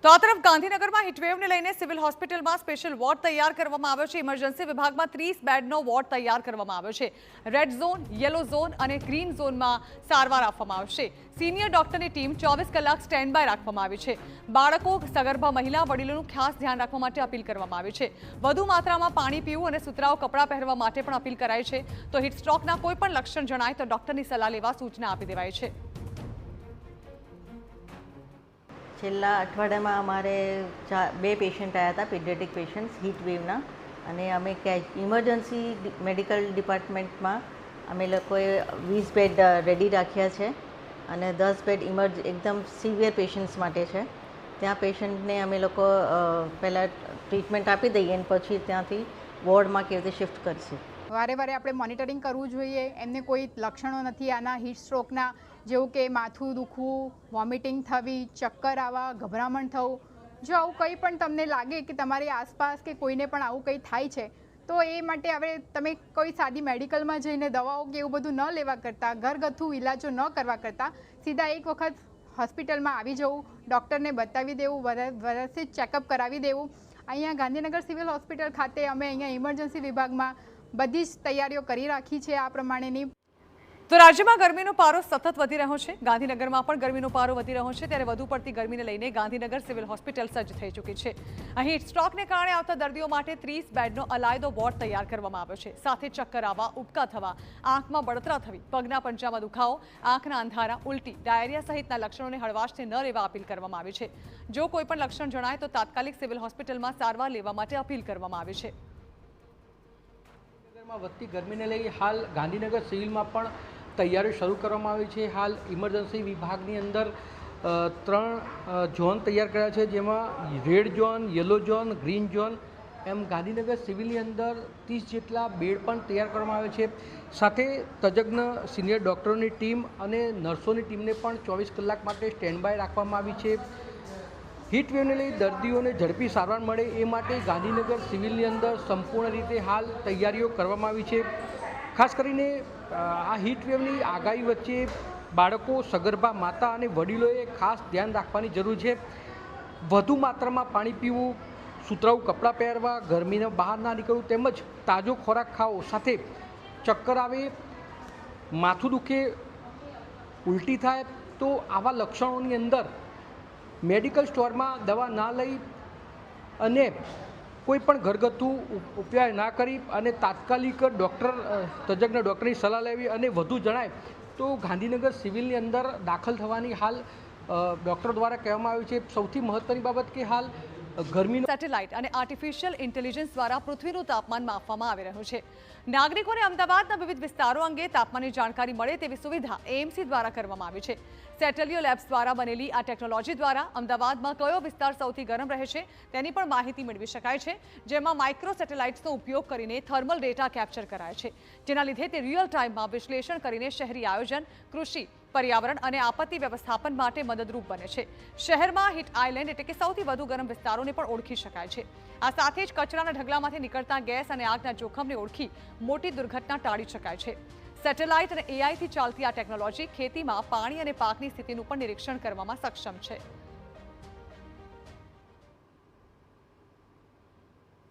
તો આ તરફ ગાંધીનગરમાં હીટવેવને લઈને સિવિલ હોસ્પિટલમાં સ્પેશિયલ વોર્ડ તૈયાર કરવામાં આવ્યો છે। ઇમરજન્સી વિભાગમાં 30 બેડનો વોર્ડ તૈયાર કરવામાં આવ્યો છે। રેડ ઝોન, યલો ઝોન અને ગ્રીન ઝોનમાં સારવાર આપવામાં આવશે। સિનિયર ડોક્ટરની ટીમ 24 કલાક સ્ટેન્ડ બાય રાખવામાં આવી છે। બાળકો, સગર્ભા મહિલા, વડીલોનું ખાસ ધ્યાન રાખવા માટે અપીલ કરવામાં આવી છે। વધુ માત્રામાં પાણી પીવું અને સુતરાઉ કપડાં પહેરવા માટે પણ અપીલ કરાઈ છે। તો હીટ સ્ટ્રોકના કોઈ પણ લક્ષણ જણાય તો ડોક્ટરની સલાહ લેવા સૂચના આપી દેવાઈ છે। છેલ્લા અઠવાડિયામાં અમારે 2 પેશન્ટ આવ્યા હતા, પીડિયાટ્રિક પેશન્ટ્સ હીટ વેવના, અને અમે ઇમરજન્સી મેડિકલ ડિપાર્ટમેન્ટમાં અમે લોકોએ 20 બેડ રેડી રાખ્યા છે અને 10 બેડ એકદમ સિવિયર પેશન્ટ્સ માટે છે। ત્યાં પેશન્ટને અમે લોકો પહેલાં ટ્રીટમેન્ટ આપી દઈએ અને પછી ત્યાંથી વોર્ડમાં કેવી રીતે શિફ્ટ કરશું। વારે વારે આપણે મોનિટરિંગ કરવું જોઈએ। એમને કોઈ લક્ષણો નથી આના હીટ સ્ટ્રોકના, જેવું કે માથું દુખવું, વોમિટિંગ થવી, ચક્કર આવવા, ગભરામણ થવું। જો આવું કંઈ પણ તમને લાગે કે તમારી આસપાસ કે કોઈને પણ આવું કંઈ થાય છે તો એ માટે હવે તમે કોઈ સાદી મેડિકલમાં જઈને દવાઓ કે એવું બધું ન લેવા કરતાં, ઘરગથ્થુ ઇલાજો ન કરવા કરતાં સીધા એક વખત હોસ્પિટલમાં આવી જવું, ડૉક્ટરને બતાવી દેવું, વ્યવસ્થિત ચેકઅપ કરાવી દેવું। અહીંયા ગાંધીનગર સિવિલ હોસ્પિટલ ખાતે અમે અહીંયા ઇમરજન્સી વિભાગમાં બધી જ તૈયારીઓ કરી રાખી છે આ પ્રમાણેની। તો રાજ્યમાં ગરમીનો પારો સતત વધી રહ્યો છે। ગાંધીનગરમાં પણ ગરમીનો પારો વધી રહ્યો છે, ત્યારે વધુ પડતી ગરમીને લઈને ગાંધીનગર સિવિલ હોસ્પિટલ સજ્જ થઈ ચૂકી છે। અહીં સ્ટ્રોકને કારણે આવતા દર્દીઓ માટે 30 બેડનો અલાયદો વોર્ડ તૈયાર કરવામાં આવ્યો છે। સાથે ચક્કર આવવા, ઉબકા થવા, આંખમાં બળતરા થવી, પગના પંજામાં દુખાવો, આંખના અંધારા, ઉલટી, ડાયરિયા સહિતના લક્ષણોને હળવાશથી ન લેવા અપીલ કરવામાં આવી છે। જો કોઈ પણ લક્ષણ જણાય તો તાત્કાલિક સિવિલ હોસ્પિટલમાં સારવાર લેવા માટે અપીલ કરવામાં આવી છે। વધતી ગરમીને લઈ હાલ ગાંધીનગર સિવિલમાં પણ તૈયારી શરૂ કરવામાં આવી છે। હાલ ઇમરજન્સી વિભાગની અંદર 3 ઝોન તૈયાર કર્યા છે, જેમાં red zone, yellow zone, green zone એમ ગાંધીનગર સિવિલની અંદર 30 જેટલા બેડ પણ તૈયાર કરવામાં આવે છે। સાથે તજજ્ઞ સિનિયર ડૉક્ટરોની ટીમ અને નર્સોની ટીમને પણ 24 કલાક માટે સ્ટેન્ડ બાય રાખવામાં આવી છે। હીટ વેવને લઈ દર્દીઓને ઝડપી સારવાર મળે એ માટે ગાંધીનગર સિવિલની અંદર સંપૂર્ણ રીતે હાલ તૈયારીઓ કરવામાં આવી છે। ખાસ કરીને આ હીટ વેવની આગાહી વચ્ચે બાળકો, સગર્ભા માતા અને વડીલોએ ખાસ ધ્યાન રાખવાની જરૂર છે। વધુ માત્રામાં પાણી પીવું, સુતરાઉ કપડાં પહેરવા, ગરમીને બહાર ના નીકળવું તેમજ તાજો ખોરાક ખાવો। સાથે ચક્કર આવે, માથું દુખે, ઉલટી થાય તો આવા લક્ષણોની અંદર મેડિકલ સ્ટોરમાં દવા ના લઈ અને કોઈ પણ ઘરગથ્થુ ઉપાય ના કરી અને તાત્કાલિક તજજ્ઞ ડૉક્ટરની સલાહ લેવી અને વધુ જણાય તો ગાંધીનગર સિવિલની અંદર દાખલ થવાની હાલ ડૉક્ટર દ્વારા કહેવામાં આવ્યું છે। સૌથી મહત્ત્વની બાબત કે હાલ ગરમીનો સેટેલાઇટ અને આર્ટિફિશિયલ ઇન્ટેલિજન્સ દ્વારા પૃથ્વીનું તાપમાન માપવામાં આવી રહ્યું છે। નાગરિકોને અમદાવાદના વિવિધ વિસ્તારો અંગે તાપમાનની જાણકારી મળે તેવી સુવિધા એએમસી દ્વારા કરવામાં આવી છે। સેટેલિયો લેબ્સ દ્વારા બનેલી આ ટેકનોલોજી દ્વારા અમદાવાદમાં કયો વિસ્તાર સૌથી ગરમ રહે છે તેની પણ માહિતી મેળવી શકાય છે, જેમાં માઇક્રો સેટેલાઇટ્સનો ઉપયોગ કરીને થર્મલ ડેટા કેપ્ચર કરાય છે, જેના લીધે તે રિયલ ટાઈમમાં વિશ્લેષણ કરીને શહેરી આયોજન, કૃષિ, પર્યાવરણ અને આપત્તિ વ્યવસ્થાપન માટે મદદરૂપ બને છે। શહેરમાં હીટ આઇલેન્ડ એટલે કે સૌથી વધુ ગરમ વિસ્તારોને પણ ઓળખી શકાય છે। આ સાથે જ કચરાના ઢગલામાંથી નીકળતા ગેસ અને આગના જોખમને ઓળખી મોટી દુર્ઘટના ટાળી શકાય છે। સેટેલાઇટ અને એઆઈથી ચાલતી આ ટેકનોલોજી ખેતીમાં પાણી અને પાકની સ્થિતિનું પણ નિરીક્ષણ કરવામાં સક્ષમ છે।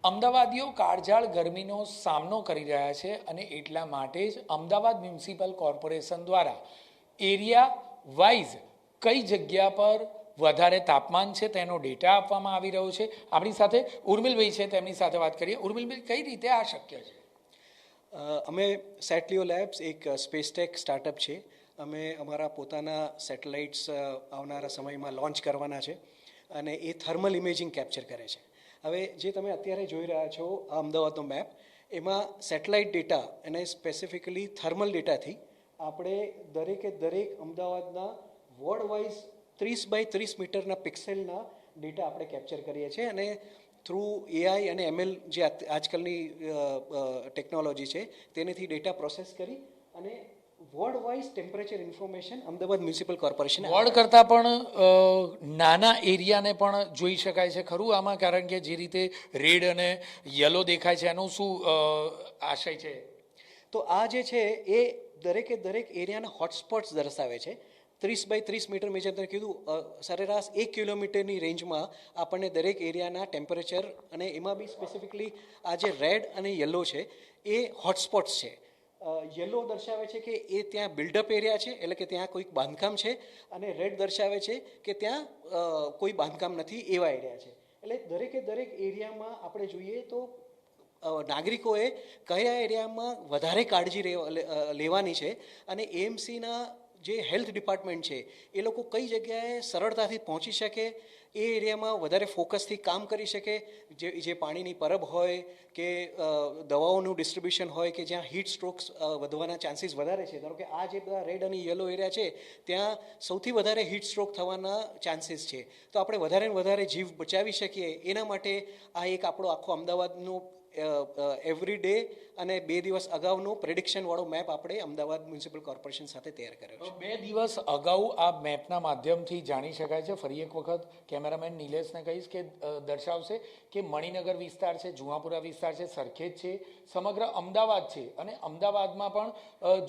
અમદાવાદીઓ કાળઝાળ ગરમીનો સામનો કરી રહ્યા છે અને એટલા માટે જ અમદાવાદ મ્યુનિસિપલ કોર્પોરેશન દ્વારા એરિયા વાઇઝ કઈ જગ્યા પર વધારે તાપમાન છે તેનો ડેટા આપવામાં આવી રહ્યો છે। આપણી સાથે ઉર્મિલભાઈ છે, તેમની સાથે વાત કરીએ। ઉર્મિલભાઈ, કઈ રીતે આ શક્ય છે? અમે સેટલિયો લેબ્સ એક સ્પેસટેક સ્ટાર્ટઅપ છે। અમે અમારા પોતાના સેટેલાઇટ્સ આવનારા સમયમાં લોન્ચ કરવાના છે અને એ થર્મલ ઇમેજિંગ કેપ્ચર કરે છે। હવે જે તમે અત્યારે જોઈ રહ્યા છો આ અમદાવાદનો મેપ, એમાં સેટેલાઇટ ડેટા અને સ્પેસિફિકલી થર્મલ ડેટાથી આપણે દરેકે દરેક અમદાવાદના વોર્ડ વાઇઝ 30 બાય 30 મીટરના પિક્સેલના ડેટા આપણે કેપ્ચર કરીએ છીએ અને થ્રુ એઆઈ અને એમએલ જે આજકાલની ટેકનોલોજી છે તેનેથી ડેટા પ્રોસેસ કરી અને ward wise temperature information Ahmedabad municipal corporation ward કરતાં પણ નાના એરિયાને પણ જોઈ શકાય છે ખરું આમાં? કારણ કે જે રીતે રેડ અને યલો દેખાય છે એનું શું આશય છે? તો આ જે છે એ દરેકે દરેક એરિયાના હોટસ્પોટ્સ દર્શાવે છે। 30 બાય 30 મીટર મેં જેમ તમે કીધું સરેરાશ 1 કિલોમીટરની રેન્જમાં આપણને દરેક એરિયાના ટેમ્પરેચર અને એમાં બી સ્પેસિફિકલી આ જે રેડ અને યલો છે એ હોટસ્પોટ્સ છે. યલો દર્શાવે છે કે એ ત્યાં બિલ્ડઅપ એરિયા છે, એટલે કે ત્યાં કોઈક બાંધકામ છે, અને રેડ દર્શાવે છે કે ત્યાં કોઈ બાંધકામ નથી એવા એરિયા છે. એટલે દરેક એરિયામાં આપણે જોઈએ તો નાગરિકોએ કયા એરિયામાં વધારે કાળજી લેવાની છે અને એએમસીના જે હેલ્થ ડિપાર્ટમેન્ટ છે એ લોકો કઈ જગ્યાએ સરળતાથી પહોંચી શકે, એ એરિયામાં વધારે ફોકસથી કામ કરી શકે. જે પાણીની પરબ હોય કે દવાઓનું ડિસ્ટ્રીબ્યુશન હોય કે જ્યાં હીટ સ્ટ્રોક્સ વધવાના ચાન્સીસ વધારે છે. ધારો કે આ જે બધા રેડ અને યલો એરિયા છે ત્યાં સૌથી વધારે હીટ સ્ટ્રોક થવાના ચાન્સીસ છે. તો આપણે વધારે ને વધારે જીવ બચાવી શકીએ એના માટે આ એક આપણો આખો અમદાવાદનું એવરી ડે અને 2 દિવસ અગાઉનો પ્રેડિક્શનવાળો મેપ આપણે અમદાવાદ મ્યુનિસિપલ કોર્પોરેશન સાથે તૈયાર કર્યો છે. 2 દિવસ અગાઉ આ મેપના માધ્યમથી જાણી શકાય છે. ફરી એક વખત કેમેરામેન નિલેશને કહીશ કે દર્શાવશે કે મણિનગર વિસ્તાર છે, જુહાપુરા વિસ્તાર છે, સરખેજ છે, સમગ્ર અમદાવાદ છે. અને અમદાવાદમાં પણ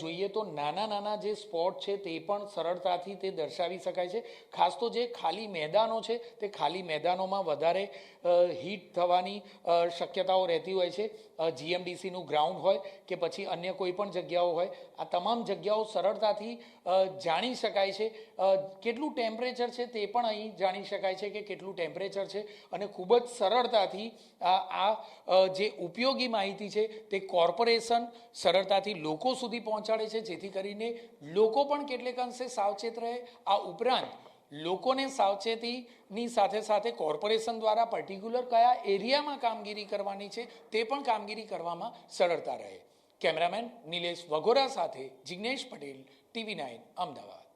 જોઈએ તો નાના જે સ્પોટ છે તે પણ સરળતાથી તે દર્શાવી શકાય છે. ખાસ તો જે ખાલી મેદાનો છે તે ખાલી મેદાનોમાં વધારે હીટ થવાની શક્યતાઓ રહેતી હોય છે. જીએમડીસીનું ગ્રાઉન્ડ હોય કે પછી અન્ય કોઈ પણ જગ્યાઓ હોય, આ તમામ જગ્યાઓ સરળતાથી જાણી શકાય છે. કેટલું ટેમ્પરેચર છે તે પણ અહીં જાણી શકાય છે કે કેટલું ટેમ્પરેચર છે, અને ખૂબ જ સરળતાથી આ જે ઉપયોગી માહિતી છે તે કોર્પોરેશન સરળતાથી લોકો સુધી પહોંચાડે છે, જેથી કરીને લોકો પણ કેટલેક અંશે સાવચેત રહે. આ ઉપરાંત લોકોને સાવચેતીની સાથે સાથે કોર્પોરેશન દ્વારા પર્ટિક્યુલર કયા એરિયામાં કામગીરી કરવાની છે તે પણ કામગીરી કરવામાં સરળતા રહે. કેમેરામેન નિલેશ વઘોરા સાથે જિગ્નેશ પટેલ, TV9 અમદાવાદ.